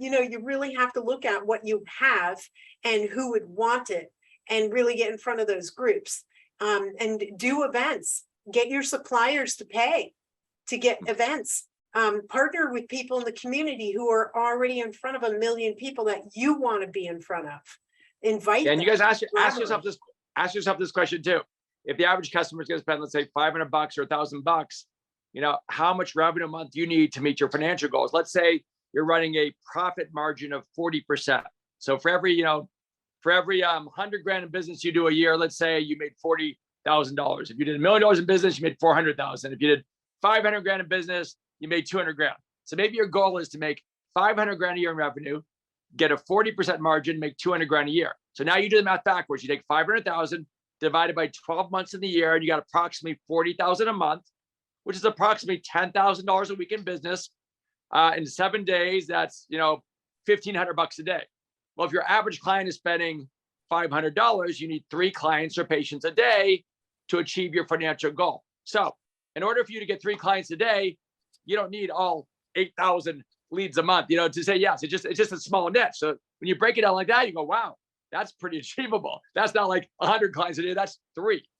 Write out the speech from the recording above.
you really have to look at what you have and who would want it, and really get in front of those groups, and do events. Get your suppliers to pay to get events. Partner with people in the community who are already in front of 1 million people that you want to be in front of. Invite and them. you guys ask yourself this question too. If the average customer is going to spend, let's say, $500 or $1,000, how much revenue a month do you need to meet your financial goals? Let's say you're running a profit margin of 40%. So for every 100 grand in business you do a year, let's say you made $40,000. If you did $1 million in business, you made 400,000. If you did 500 grand in business, you made 200 grand. So maybe your goal is to make 500 grand a year in revenue, get a 40% margin, make 200 grand a year. So now you do the math backwards. You take 500,000 divided by 12 months in the year, and you got approximately 40,000 a month, which is approximately $10,000 a week in business. In 7 days, that's, $1,500 a day. Well, if your average client is spending $500, you need 3 clients or patients a day to achieve your financial goal. So in order for you to get 3 clients a day, you don't need all 8,000 leads a month, to say yes. It's just a small niche. So when you break it down like that, you go, wow, that's pretty achievable. That's not like 100 clients a day. That's 3.